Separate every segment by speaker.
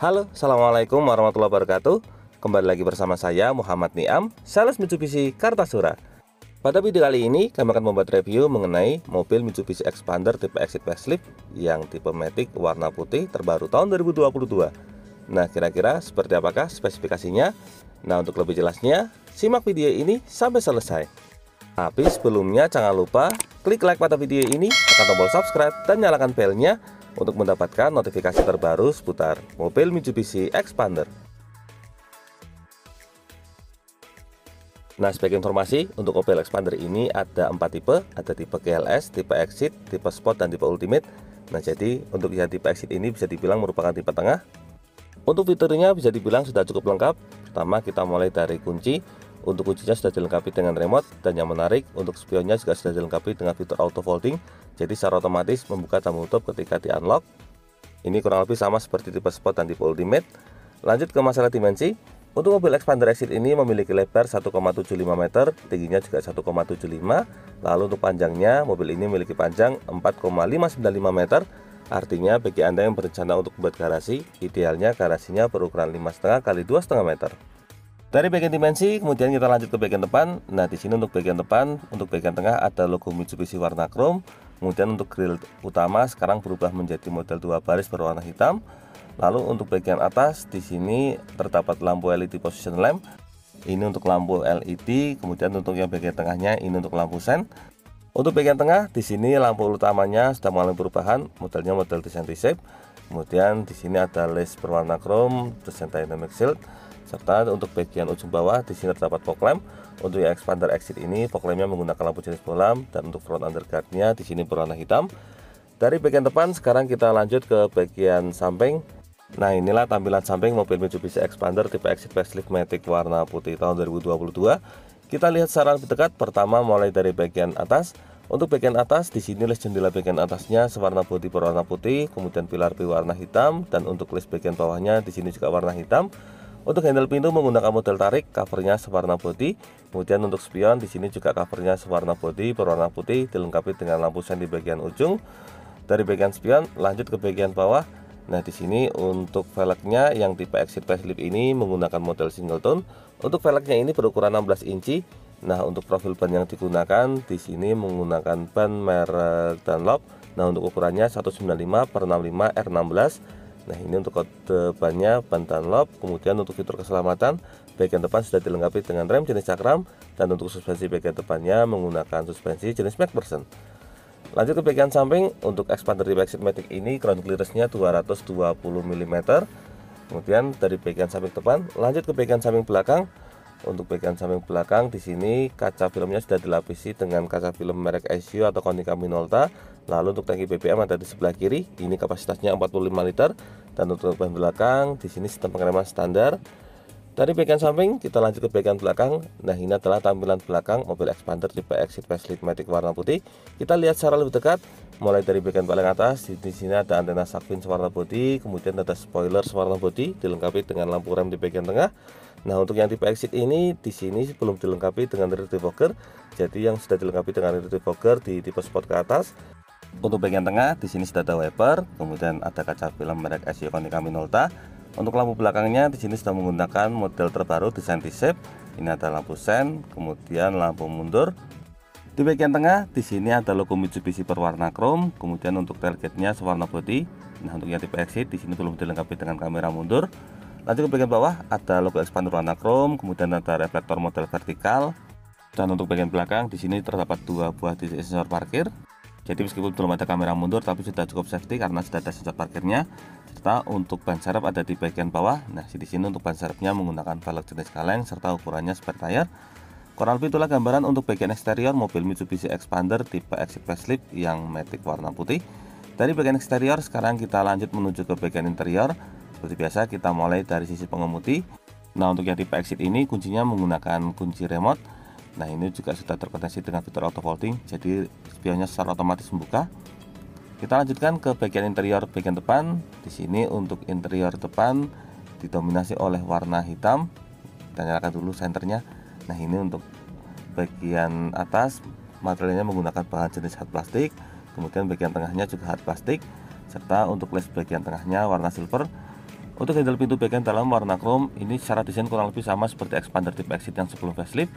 Speaker 1: Halo, Assalamualaikum warahmatullahi wabarakatuh. Kembali lagi bersama saya Muhammad Niam, sales Mitsubishi Kartasura. Pada video kali ini kami akan membuat review mengenai mobil Mitsubishi Xpander tipe Exit Facelift yang tipe Matic warna putih terbaru tahun 2022. Nah, kira-kira seperti apakah spesifikasinya? Nah, untuk lebih jelasnya, simak video ini sampai selesai. Tapi sebelumnya jangan lupa klik like pada video ini, tekan tombol subscribe dan nyalakan belnya untuk mendapatkan notifikasi terbaru seputar mobil Mitsubishi Xpander. Nah, sebagai informasi, untuk mobil Xpander ini ada 4 tipe, ada tipe GLS, tipe Exit, tipe Sport, dan tipe Ultimate. Nah, jadi untuk yang tipe Exit ini bisa dibilang merupakan tipe tengah. Untuk fiturnya bisa dibilang sudah cukup lengkap. Pertama, kita mulai dari kunci. Untuk kuncinya sudah dilengkapi dengan remote, dan yang menarik untuk spionnya juga sudah dilengkapi dengan fitur auto folding, jadi secara otomatis membuka dan menutup ketika di unlock. Ini kurang lebih sama seperti tipe Sport dan tipe Ultimate. Lanjut ke masalah dimensi. Untuk mobil Xpander Exit ini memiliki lebar 1,75 meter, tingginya juga 1,75. Lalu untuk panjangnya, mobil ini memiliki panjang 4,595 meter. Artinya bagi Anda yang berencana untuk membuat garasi, idealnya garasinya berukuran 5,5 kali 2,5 meter. Dari bagian dimensi, kemudian kita lanjut ke bagian depan. Nah, di sini untuk bagian depan, untuk bagian tengah ada logo Mitsubishi warna chrome. Kemudian untuk grill utama sekarang berubah menjadi model 2 baris berwarna hitam. Lalu untuk bagian atas, di sini terdapat lampu LED position lamp. Ini untuk lampu LED. Kemudian untuk yang bagian tengahnya ini untuk lampu sen. Untuk bagian tengah, di sini lampu utamanya sudah mengalami perubahan, modelnya model desain T-shape. Kemudian di sini ada list berwarna chrome, desain dynamic shield. Serta untuk bagian ujung bawah di sini terdapat fog lamp. Untuk yang Xpander Exit ini fog lampnya menggunakan lampu jenis bolam, dan untuk front underguardnya di sini berwarna hitam. Dari bagian depan sekarang kita lanjut ke bagian samping. Nah, inilah tampilan samping mobil Mitsubishi Xpander tipe Exit Facelift Matic warna putih tahun 2022. Kita lihat secara lebih dekat. Pertama mulai dari bagian atas. Untuk bagian atas di sini list jendela bagian atasnya sewarna bodi berwarna putih, kemudian pilar berwarna hitam, dan untuk list bagian bawahnya di sini juga warna hitam. Untuk handle pintu menggunakan model tarik, covernya sewarna bodi. Kemudian untuk spion di sini juga covernya sewarna bodi berwarna putih, dilengkapi dengan lampu sen di bagian ujung. Dari bagian spion lanjut ke bagian bawah. Nah, di sini untuk velgnya yang tipe Exit Facelift ini menggunakan model single tone. Untuk velgnya ini berukuran 16 inci. Nah, untuk profil ban yang digunakan di sini menggunakan ban merek Dunlop. Nah, untuk ukurannya 195/65 R16. Nah, ini untuk kode bannya ban Dunlop. Kemudian untuk fitur keselamatan, bagian depan sudah dilengkapi dengan rem jenis cakram, dan untuk suspensi bagian depannya menggunakan suspensi jenis MacPherson. Lanjut ke bagian samping, untuk Xpander tipe Exit Matic ini ground clearance-nya 220 mm. Kemudian dari bagian samping depan, lanjut ke bagian samping belakang. Untuk bagian samping belakang di sini kaca filmnya sudah dilapisi dengan kaca film merek Aisio atau Konica Minolta. Lalu untuk tangki BBM ada di sebelah kiri. Ini kapasitasnya 45 liter. Dan untuk ban belakang di sini sistem pengereman standar. Dari bagian samping kita lanjut ke bagian belakang. Nah, ini adalah tampilan belakang mobil Xpander tipe Exit Facelift Matic warna putih. Kita lihat secara lebih dekat. Mulai dari bagian paling atas, di sini ada antena shark fin warna bodi, kemudian ada spoiler warna bodi dilengkapi dengan lampu rem di bagian tengah. Nah, untuk yang tipe Exit ini di sini belum dilengkapi dengan rear defogger. Jadi yang sudah dilengkapi dengan rear defogger di tipe Sport ke atas. Untuk bagian tengah di sini sudah ada wiper, kemudian ada kaca film merek Aisio Konica Minolta. Untuk lampu belakangnya di sini sudah menggunakan model terbaru desain T-shape. Ini ada lampu sen, kemudian lampu mundur. Di bagian tengah di sini ada logo Mitsubishi berwarna chrome, kemudian untuk tailgate-nya sewarna putih. Nah, untuk yang tipe Exit di sini belum dilengkapi dengan kamera mundur. Lanjut ke bagian bawah ada logo Xpander warna chrome, kemudian ada reflektor model vertikal. Dan untuk bagian belakang di sini terdapat 2 buah titik sensor parkir. Jadi meskipun belum ada kamera mundur tapi sudah cukup safety karena sudah ada sensor parkirnya. Serta untuk ban serep ada di bagian bawah. Nah, di sini untuk ban serepnya menggunakan velg jenis kaleng serta ukurannya spare tire. Kurang lebih itulah gambaran untuk bagian eksterior mobil Mitsubishi Xpander tipe Exit Facelift yang Matic warna putih. Dari bagian eksterior sekarang kita lanjut menuju ke bagian interior. Seperti biasa kita mulai dari sisi pengemudi. Nah, untuk yang tipe Exit ini kuncinya menggunakan kunci remote. Nah, ini juga sudah terkoneksi dengan fitur auto folding, jadi spionnya secara otomatis membuka. Kita lanjutkan ke bagian interior bagian depan. Di sini untuk interior depan didominasi oleh warna hitam. Kita nyalakan dulu senternya. Nah, ini untuk bagian atas materialnya menggunakan bahan jenis hard plastik. Kemudian bagian tengahnya juga hard plastik. Serta untuk les bagian tengahnya warna silver. Untuk handle pintu bagian dalam warna chrome, ini secara desain kurang lebih sama seperti expander tipe exit yang sebelum facelift.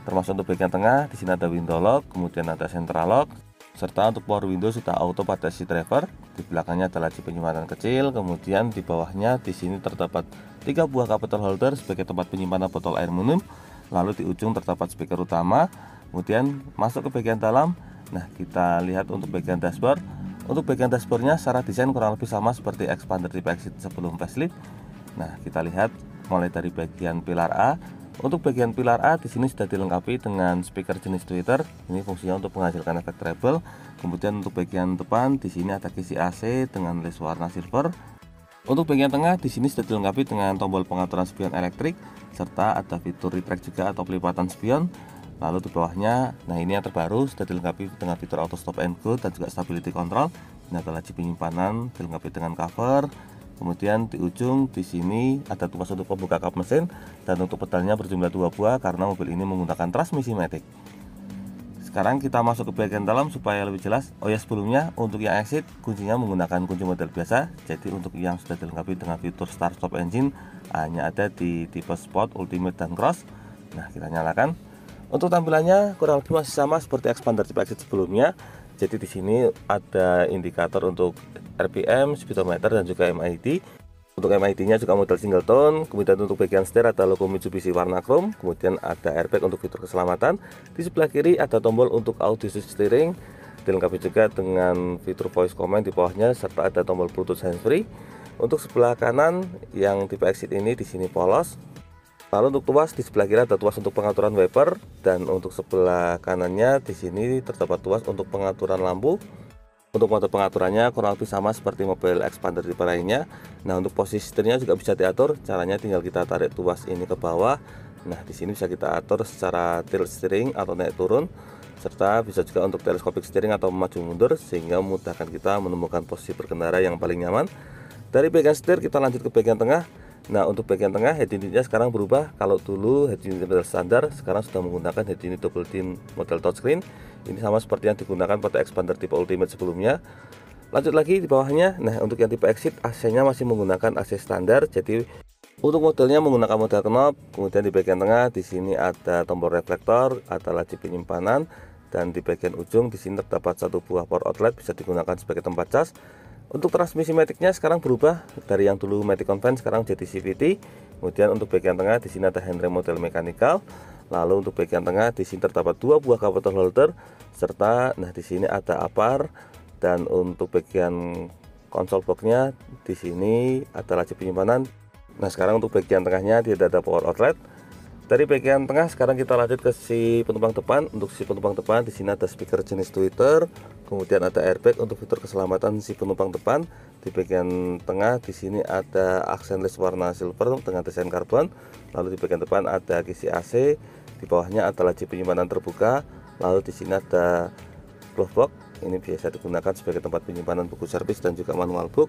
Speaker 1: Termasuk untuk bagian tengah, di sini ada window lock, kemudian ada central lock, serta untuk power window sudah auto pada si driver. Di belakangnya ada laci penyimpanan kecil, kemudian di bawahnya di sini terdapat 3 buah cup bottle holder sebagai tempat penyimpanan botol air minum. Lalu di ujung terdapat speaker utama, kemudian masuk ke bagian dalam. Nah, kita lihat untuk bagian dashboard. Untuk bagian dashboardnya secara desain kurang lebih sama seperti expander tipe exit sebelum facelift. Nah, kita lihat mulai dari bagian pilar A. Untuk bagian pilar A di sini sudah dilengkapi dengan speaker jenis tweeter. Ini fungsinya untuk menghasilkan efek treble. Kemudian untuk bagian depan di sini ada kisi AC dengan list warna silver. Untuk bagian tengah di sini sudah dilengkapi dengan tombol pengaturan spion elektrik serta ada fitur retract juga atau pelipatan spion. Lalu di bawahnya, nah ini yang terbaru, sudah dilengkapi dengan fitur auto stop and go dan juga stability control. Ini ada laci penyimpanan dilengkapi dengan cover. Kemudian di ujung di sini ada tuas untuk pembuka kap mesin, dan untuk pedalnya berjumlah 2 buah karena mobil ini menggunakan transmisi matic. Sekarang kita masuk ke bagian dalam supaya lebih jelas. Oh ya, sebelumnya untuk yang exit kuncinya menggunakan kunci model biasa. Jadi untuk yang sudah dilengkapi dengan fitur start stop engine hanya ada di tipe sport, ultimate dan cross. Nah, kita nyalakan. Untuk tampilannya kurang lebih masih sama seperti expander tipe exit sebelumnya. Jadi di sini ada indikator untuk RPM, speedometer dan juga MID. Untuk MID-nya juga model single tone. Kemudian untuk bagian setir ada logo Mitsubishi warna chrome. Kemudian ada airbag untuk fitur keselamatan. Di sebelah kiri ada tombol untuk audio switch steering. Dilengkapi juga dengan fitur voice command di bawahnya serta ada tombol Bluetooth handsfree. Untuk sebelah kanan yang tipe exit ini di sini polos. Lalu untuk tuas di sebelah kiri ada tuas untuk pengaturan wiper, dan untuk sebelah kanannya di sini terdapat tuas untuk pengaturan lampu. Untuk mode pengaturannya kurang lebih sama seperti mobil expander tipe lainnya. Nah, untuk posisi setirnya juga bisa diatur. Caranya tinggal kita tarik tuas ini ke bawah. Nah, di sini bisa kita atur secara tilt steering atau naik turun, serta bisa juga untuk telescopic steering atau maju mundur sehingga memudahkan kita menemukan posisi berkendara yang paling nyaman. Dari bagian setir kita lanjut ke bagian tengah. Nah, untuk bagian tengah head unitnya sekarang berubah. Kalau dulu head unit model standar, sekarang sudah menggunakan head unit double din model touchscreen. Ini sama seperti yang digunakan pada expander tipe ultimate sebelumnya. Lanjut lagi di bawahnya. Nah, untuk yang tipe exit AC-nya masih menggunakan AC standar. Jadi untuk modelnya menggunakan model knob. Kemudian di bagian tengah di sini ada tombol reflektor, ada laci penyimpanan, dan di bagian ujung di sini terdapat 1 buah power outlet bisa digunakan sebagai tempat cas. Untuk transmisi maticnya sekarang berubah dari yang dulu matic convent sekarang jadi CVT. Kemudian untuk bagian tengah di sini ada handrem model mechanical. Lalu untuk bagian tengah di sini terdapat 2 buah cup bottle holder serta nah di sini ada apar, dan untuk bagian konsol boxnya di sini ada laci penyimpanan. Nah, sekarang untuk bagian tengahnya tidak ada power outlet. Dari bagian tengah sekarang kita lanjut ke si penumpang depan. Untuk si penumpang depan di sini ada speaker jenis tweeter, kemudian ada airbag untuk fitur keselamatan si penumpang depan. Di bagian tengah di sini ada aksen list warna silver dengan desain karbon. Lalu di bagian depan ada kisi AC, di bawahnya ada laci penyimpanan terbuka. Lalu di sini ada glove box. Ini biasa digunakan sebagai tempat penyimpanan buku servis dan juga manual book.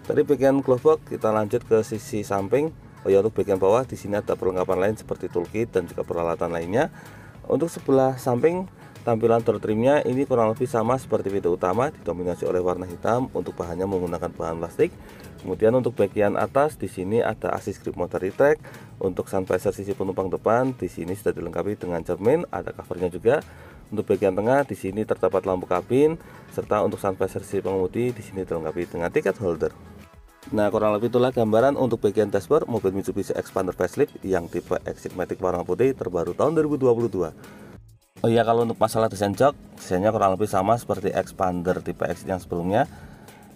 Speaker 1: Dari bagian glove box kita lanjut ke sisi samping. Oh ya, untuk bagian bawah di sini ada perlengkapan lain seperti toolkit dan juga peralatan lainnya. Untuk sebelah samping tampilan door trimnya ini kurang lebih sama seperti pintu utama, didominasi oleh warna hitam. Untuk bahannya menggunakan bahan plastik. Kemudian untuk bagian atas di sini ada assist grip motor retract. Untuk sun visor sisi penumpang depan di sini sudah dilengkapi dengan cermin, ada covernya juga. Untuk bagian tengah di sini terdapat lampu kabin, serta untuk sun visor sisi pengemudi di sini dilengkapi dengan tiket holder. Nah, kurang lebih itulah gambaran untuk bagian dashboard mobil Mitsubishi Expander facelift yang tipe Exit Matic warna putih terbaru tahun 2022. Oh iya, kalau untuk masalah desain jok, desainnya kurang lebih sama seperti Expander tipe Exit yang sebelumnya.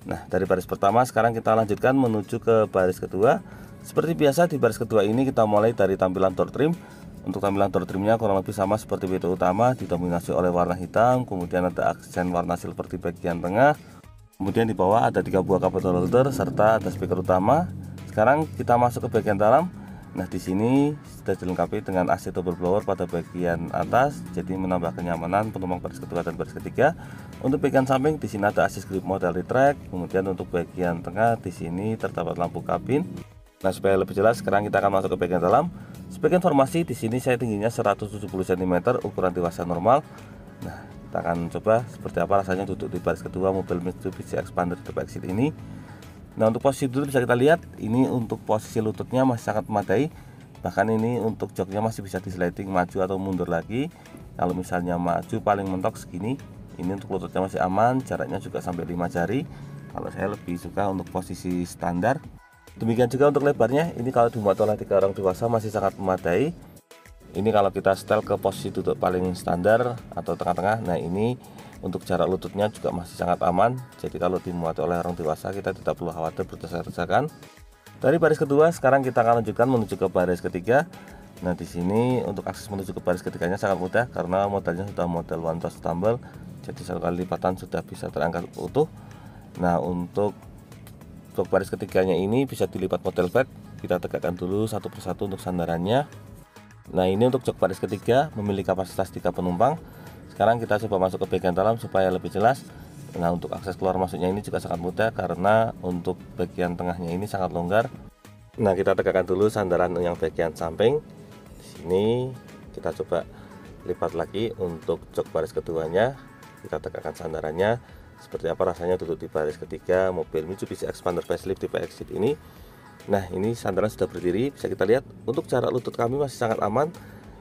Speaker 1: Nah, dari baris pertama sekarang kita lanjutkan menuju ke baris kedua. Seperti biasa di baris kedua ini kita mulai dari tampilan door trim. Untuk tampilan door trimnya kurang lebih sama seperti pintu utama, didominasi oleh warna hitam, kemudian ada aksen warna silver di bagian tengah. Kemudian di bawah ada 3 buah cup bottle holder serta ada speaker utama. Sekarang kita masuk ke bagian dalam. Nah, di sini sudah dilengkapi dengan AC double blower pada bagian atas, jadi menambah kenyamanan penumpang baris kedua dan baris ketiga. Untuk bagian samping di sini ada assist grip model retract. Kemudian untuk bagian tengah di sini terdapat lampu kabin. Nah, supaya lebih jelas sekarang kita akan masuk ke bagian dalam. Sebagai informasi di sini saya tingginya 170 cm, ukuran dewasa normal. Nah, kita akan coba seperti apa rasanya duduk di baris kedua mobil Mitsubishi Expander tipe Exit ini. Nah, untuk posisi duduk bisa kita lihat, ini untuk posisi lututnya masih sangat memadai. Bahkan ini untuk joknya masih bisa di sliding maju atau mundur lagi. Kalau misalnya maju paling mentok segini, ini untuk lututnya masih aman, jaraknya juga sampai 5 jari. Kalau saya lebih suka untuk posisi standar. Demikian juga untuk lebarnya, ini kalau dimuat oleh 3 orang dewasa masih sangat memadai. Ini kalau kita setel ke posisi duduk paling standar atau tengah-tengah, nah ini untuk jarak lututnya juga masih sangat aman. Jadi kalau dimuat oleh orang dewasa kita tidak perlu khawatir berdesak-desakan. Dari baris kedua sekarang kita akan lanjutkan menuju ke baris ketiga. Nah, di sini untuk akses menuju ke baris ketiganya sangat mudah karena modelnya sudah model one touch tumble. Jadi 1 kali lipatan sudah bisa terangkat utuh. Nah, untuk baris ketiganya ini bisa dilipat model bed. Kita tegakkan dulu satu persatu untuk sandarannya. Nah, ini untuk jok baris ketiga memiliki kapasitas 3 penumpang. Sekarang kita coba masuk ke bagian dalam supaya lebih jelas. Nah, untuk akses keluar masuknya ini juga sangat mudah karena untuk bagian tengahnya ini sangat longgar. Nah, kita tegakkan dulu sandaran yang bagian samping. Di sini kita coba lipat lagi untuk jok baris keduanya. Kita tegakkan sandarannya. Seperti apa rasanya duduk di baris ketiga mobil Mitsubishi Xpander facelift tipe Exit ini. Nah, ini sandaran sudah berdiri, bisa kita lihat untuk jarak lutut kami masih sangat aman.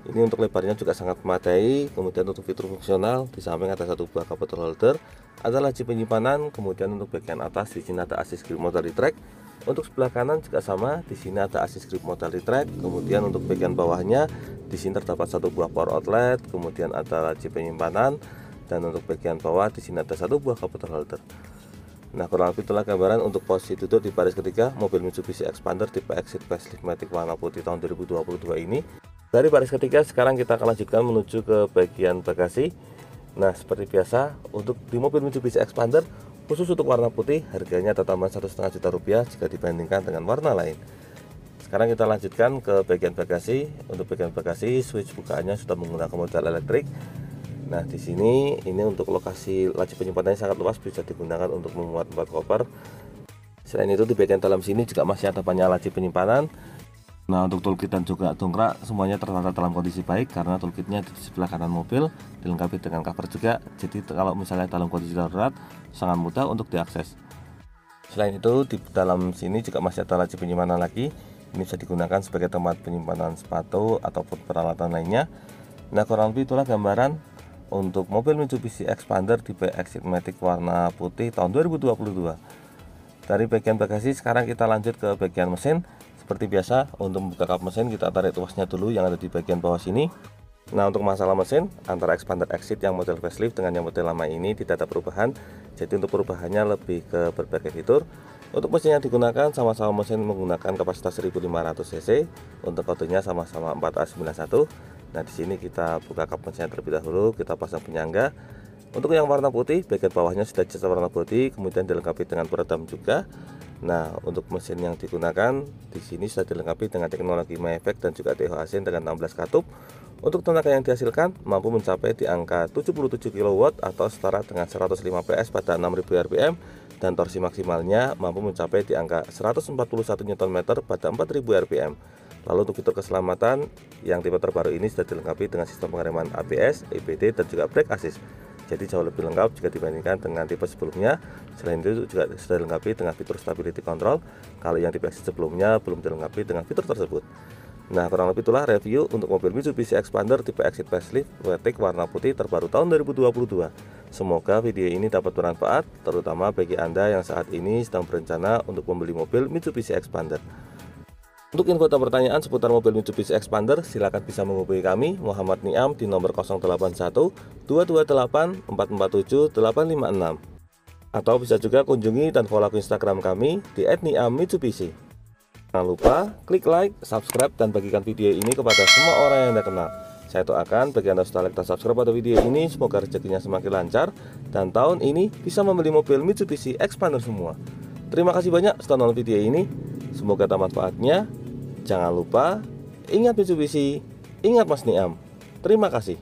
Speaker 1: Ini untuk lebarnya juga sangat memadai. Kemudian untuk fitur fungsional, di samping ada 1 buah cup bottle holder, ada laci penyimpanan. Kemudian untuk bagian atas di sini ada assist grip motor retract. Untuk sebelah kanan juga sama, di sini ada assist grip motor retract. Kemudian untuk bagian bawahnya di sini terdapat 1 buah power outlet, kemudian ada laci penyimpanan, dan untuk bagian bawah di sini ada 1 buah cup bottle holder. Nah, kurang lebih itulah gambaran untuk posisi duduk di baris ketiga mobil Mitsubishi Xpander tipe Exit facelift matic warna putih tahun 2022 ini. Dari baris ketiga sekarang kita akan lanjutkan menuju ke bagian bagasi. Nah, seperti biasa untuk di mobil Mitsubishi Xpander khusus untuk warna putih harganya ada tambahan 1,5 juta rupiah jika dibandingkan dengan warna lain. Sekarang kita lanjutkan ke bagian bagasi. Untuk bagian bagasi switch bukaannya sudah menggunakan modal elektrik. Nah, di sini ini untuk lokasi laci penyimpanannya sangat luas, bisa digunakan untuk memuat 4 koper. Selain itu di bagian dalam sini juga masih ada banyak laci penyimpanan. Nah, untuk toolkit dan juga dongkrak semuanya tertata dalam kondisi baik karena toolkitnya di sebelah kanan mobil, dilengkapi dengan cover juga. Jadi kalau misalnya dalam kondisi darurat sangat mudah untuk diakses. Selain itu di dalam sini juga masih ada laci penyimpanan lagi. Ini bisa digunakan sebagai tempat penyimpanan sepatu ataupun peralatan lainnya. Nah, kurang lebih itulah gambaran untuk mobil Mitsubishi Xpander tipe Exit Matic warna putih tahun 2022. Dari bagian bagasi sekarang kita lanjut ke bagian mesin. Seperti biasa untuk membuka kap mesin kita tarik tuasnya dulu yang ada di bagian bawah sini. Nah, untuk masalah mesin antara Xpander Exit yang model facelift dengan yang model lama ini tidak ada perubahan. Jadi untuk perubahannya lebih ke berbagai fitur. Untuk mesin yang digunakan sama-sama mesin menggunakan kapasitas 1500 cc. Untuk kodenya sama-sama 4A91. Nah, di sini kita buka kap mesinnya terlebih dahulu, kita pasang penyangga. Untuk yang warna putih, bagian bawahnya sudah dicat warna putih, kemudian dilengkapi dengan peredam juga. Nah, untuk mesin yang digunakan di sini sudah dilengkapi dengan teknologi MyEffect dan juga THC dengan 16 katup. Untuk tenaga yang dihasilkan mampu mencapai di angka 77 kW atau setara dengan 105 PS pada 6000 rpm, dan torsi maksimalnya mampu mencapai di angka 141 Nm pada 4000 rpm. Lalu untuk fitur keselamatan yang tipe terbaru ini sudah dilengkapi dengan sistem pengereman ABS, EBD, dan juga brake assist. Jadi jauh lebih lengkap jika dibandingkan dengan tipe sebelumnya. Selain itu juga sudah dilengkapi dengan fitur stability control. Kalau yang tipe Exit sebelumnya belum dilengkapi dengan fitur tersebut. Nah, kurang lebih itulah review untuk mobil Mitsubishi Xpander tipe Exit facelift matic warna putih terbaru tahun 2022. Semoga video ini dapat bermanfaat, terutama bagi Anda yang saat ini sedang berencana untuk membeli mobil Mitsubishi Xpander. Untuk info dan pertanyaan seputar mobil Mitsubishi Xpander, silakan bisa menghubungi kami Muhammad Niam di nomor 081 228 447 856, atau bisa juga kunjungi dan follow Instagram kami di @niammitsubishi. Jangan lupa klik like, subscribe, dan bagikan video ini kepada semua orang yang Anda kenal. Saya doakan bagi Anda setelah like dan subscribe pada video ini, semoga rezekinya semakin lancar dan tahun ini bisa membeli mobil Mitsubishi Xpander semua. Terima kasih banyak sudah nonton video ini. Semoga ada manfaatnya. Jangan lupa, ingat Mitsubishi, ingat Mas Niam. Terima kasih.